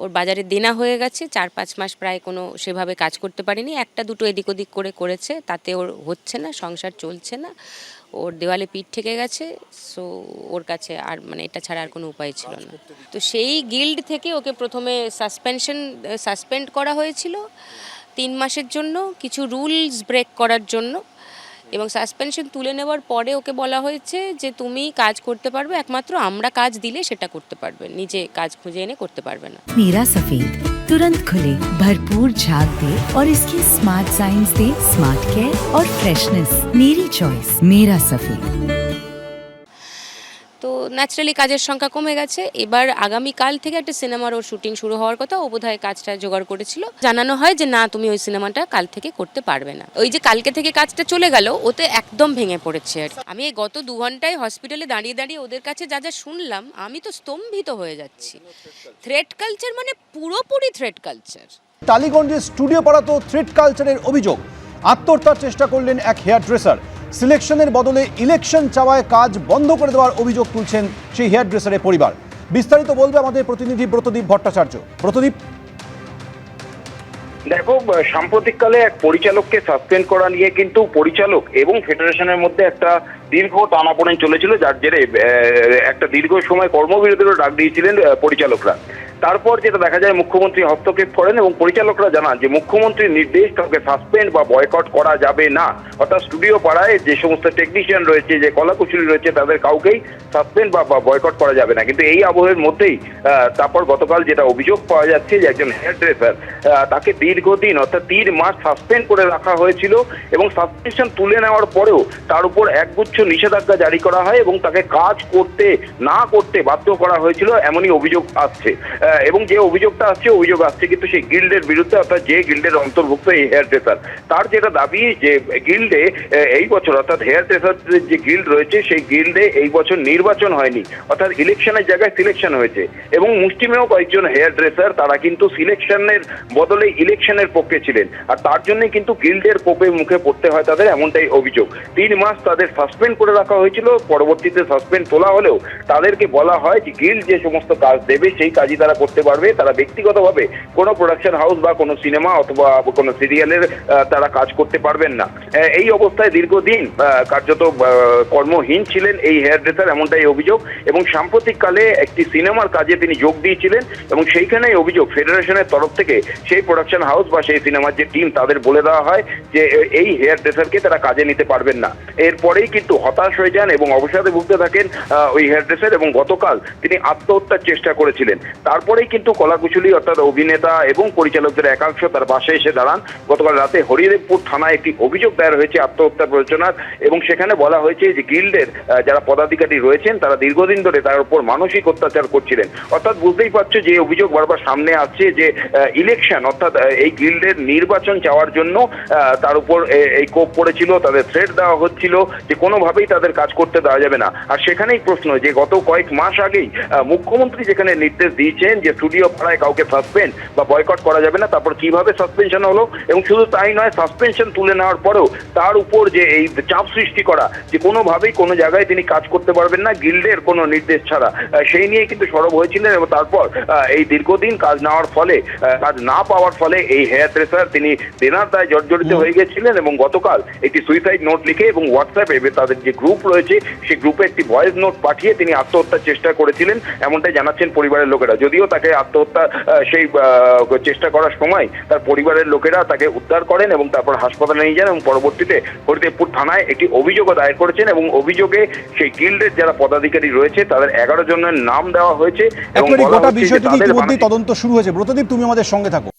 ওর বাজারে দেনা হয়ে গেছে, 4-5 মাস প্রায় কোনো সেভাবে কাজ করতে পারেনি, একটা দুটো এদিক ওদিক করেছে, তাতে ওর হচ্ছে না, সংসার চলছে না, ওর দেওয়ালে পিঠ ঠেকে গেছে। সো ওর কাছে আর মানে এটা ছাড়া আর কোনো উপায় ছিল না। তো সেই গিল্ড থেকে ওকে প্রথমে সাসপেন্ড করা হয়েছিল 3 মাসের জন্য, কিছু রুলস ব্রেক করার জন্য, এবং সাসপেনশন তুলে নেওয়ার পরে ওকে বলা হয়েছে যে তুমি কাজ করতে পারবে, একমাত্র আমরা কাজ দিলে সেটা করতে পারবে, নিজে কাজ খুঁজে এনে করতে পারবে না। मीरा सफेद तुरंत खुले, भरपूर झाग दे और इसकी स्मार्ट साइंस दे स्मार्ट केयर और फ्रेशनेस। मेरी चॉइस मेरा सफेद। তো ন্যাচারালি কাজের সংখ্যা কমে গেছে। এবার আগামীকাল থেকে একটা সিনেমার ওর শুটিং শুরু হওয়ার কথা, ও বোধহয় কাজটা জোগাড় করেছিল। জানানো হয় যে না, তুমি ওই সিনেমাটা কাল থেকে করতে পারবে না। ওই যে কালকে থেকে কাজটা চলে গেল, ওতে একদম ভেঙে পড়েছে। আর আমি এই গত 2 ঘন্টায় হসপিটালে দাঁড়িয়ে দাঁড়িয়ে ওদের কাছে যা যা শুনলাম, আমি তো স্তম্ভিত হয়ে যাচ্ছি। থ্রেট কালচার মানে পুরোপুরি থ্রেট কালচার। টালিগঞ্জের স্টুডিও পাড়াতেও থ্রেট কালচারের অভিযোগ। আত্মহত্যার চেষ্টা করলেন এক হেয়ার ড্রেসার। সিলেকশনের বদলে ইলেকশন চাওয়ায় কাজ বন্ধ করে দেওয়ার অভিযোগ তুলছেন সেই হেয়ার ড্রেসারের পরিবার। বিস্তারিত বলবে আমাদের প্রতিনিধি ব্রতদীপ ভট্টাচার্য। ব্রতদীপ, দেখো, সাম্প্রতিককালে এক পরিচালককে সাসপেন্ড করা নিয়ে কিন্তু পরিচালক এবং ফেডারেশনের মধ্যে একটা দীর্ঘ টানাপোড়েন চলেছিল, যার জেরে একটা দীর্ঘ সময় কর্মবিরতিরও ডাক দিয়েছিলেন পরিচালকরা। তারপর যেটা দেখা যায়, মুখ্যমন্ত্রী হস্তক্ষেপ করেন এবং পরিচালকরা জানান যে মুখ্যমন্ত্রীর নির্দেশ কাউকে সাসপেন্ড বা বয়কট করা যাবে না। অর্থাৎ স্টুডিও পাড়ায় যে সমস্ত টেকনিশিয়ান রয়েছে, যে কলাকুশলী রয়েছে, তাদের কাউকেই সাসপেন্ড বা বয়কট করা যাবে না। কিন্তু এই আবহের মধ্যেই তারপর গতকাল যেটা অভিযোগ পাওয়া যাচ্ছে যে একজন হেয়ার ড্রেসার, তাকে দীর্ঘদিন অর্থাৎ 3 মাস সাসপেন্ড করে রাখা হয়েছিল এবং সাসপেনশন তুলে নেওয়ার পরেও তার উপর একগুচ্ছ নিষেধাজ্ঞা জারি করা হয় এবং তাকে কাজ করতে না করতে বাধ্য করা হয়েছিল, এমনই অভিযোগ আসছে। এবং যে অভিযোগ আসছে কিন্তু সেই গিল্ডের বিরুদ্ধে, অর্থাৎ যে গিল্ডের অন্তর্ভুক্ত এই হেয়ার ড্রেসার, তার যেটা দাবি যে গিল্ডে এই বছর, অর্থাৎ হেয়ার ড্রেসারদের যে গিল্ড রয়েছে সেই গিল্ডে এই বছর নির্বাচন হয়নি, অর্থাৎ ইলেকশনের জায়গায় সিলেকশন হয়েছে। এবং মুষ্টিমেয় কয়েকজন হেয়ার ড্রেসার তারা কিন্তু সিলেকশনের বদলে ইলেকশনের পক্ষে ছিলেন, আর তার জন্যই কিন্তু গিল্ডের কোপে মুখে পড়তে হয় তাদের, এমনটাই অভিযোগ। 3 মাস তাদের সাসপেন্ড করে রাখা হয়েছিল, পরবর্তীতে সাসপেন্ড তোলা হলেও তাদেরকে বলা হয় যে গিল্ড যে সমস্ত কাজ দেবে সেই কাজই তারা করতে পারবে, তারা ব্যক্তিগতভাবে কোনো প্রোডাকশন হাউস বা কোনো সিনেমা অথবা কোনো সিরিয়ালের তারা কাজ করতে পারবেন না। এই অবস্থায় দীর্ঘদিন কার্যত কর্মহীন ছিলেন এই হেয়ার ড্রেসার, এমনটাই অভিযোগ। এবং সাম্প্রতিককালে একটি সিনেমার কাজে তিনি যোগ দিয়েছিলেন এবং সেইখানেই অভিযোগ ফেডারেশনের তরফ থেকে সেই প্রোডাকশন হাউস বা সেই সিনেমার যে টিম, তাদের বলে দেওয়া হয় যে এই হেয়ার ড্রেসারকে তারা কাজে নিতে পারবেন না। এরপরেই কিন্তু হতাশ হয়ে যান এবং অবসাদে ভুগতে থাকেন ওই হেয়ার ড্রেসার, এবং গতকাল তিনি আত্মহত্যার চেষ্টা করেছিলেন। তারপরেই কিন্তু কলাকুশলী অর্থাৎ অভিনেতা এবং পরিচালকদের একাংশ তার পাশে এসে দাঁড়ান। গতকাল রাতে হরিদেবপুর থানায় একটি অভিযোগ দায়ের হয়েছে আত্মহত্যা প্ররোচনার, এবং সেখানে বলা হয়েছে যে গিল্ডের যারা পদাধিকারী রয়েছেন তারা দীর্ঘদিন ধরে তার উপর মানসিক অত্যাচার করছিলেন। অর্থাৎ বুঝতেই পারছো যে অভিযোগ বারবার সামনে আসছে যে ইলেকশন, অর্থাৎ এই গিল্ডের নির্বাচন চাওয়ার জন্য তার উপর এই কোপ পড়েছিল, তাদের থ্রেট দেওয়া হচ্ছিল যে কোনোভাবেই তাদের কাজ করতে দেওয়া যাবে না। আর সেখানেই প্রশ্ন যে গত কয়েক মাস আগেই মুখ্যমন্ত্রী যেখানে নির্দেশ দিয়েছেন যে স্টুডিও পাড়ায় কাউকে সাসপেন্ড বা বয়কট করা যাবে না, তারপর কিভাবে সাসপেনশন হলো? এবং শুধু তাই নয়, সাসপেনশন তুলে নেওয়ার পরেও তার উপর যে এই চাপ সৃষ্টি করা যে কোনোভাবেই কোনো জায়গায় তিনি কাজ করতে পারবেন না গিল্ডের কোনো নির্দেশ ছাড়া, সেই নিয়ে কিন্তু সরব হয়েছিলেন। এবং তারপর এই দীর্ঘদিন কাজ না পাওয়ার ফলে এই হেয়ার ড্রেসার তিনি দেনার দায় জর্জরিত হয়ে গেছিলেন এবং গতকাল একটি সুইসাইড নোট লিখে এবং হোয়াটসঅ্যাপে তাদের যে গ্রুপ রয়েছে সেই গ্রুপে একটি ভয়েস নোট পাঠিয়ে তিনি আত্মহত্যার চেষ্টা করেছিলেন, এমনটাই জানাচ্ছেন পরিবারের লোকেরা। যদিও তাকে আত্মহত্যা সেই চেষ্টা করার সময় তার পরিবারের লোকেরা তাকে উদ্ধার করেন এবং তারপর হাসপাতালে নিয়ে যান এবং পরবর্তীতে হরিদেবপুর থানায় একটি অভিযোগও দায়ের করেছেন এবং অভিযোগে সেই গিল্ডের যারা পদাধিকারী রয়েছে তাদের 11 জনের নাম দেওয়া হয়েছে এবং গোটা বিষয়টি ইতিমধ্যেই তদন্ত শুরু হয়েছে। ব্রতদীপ, তুমি আমাদের সঙ্গে থাকো।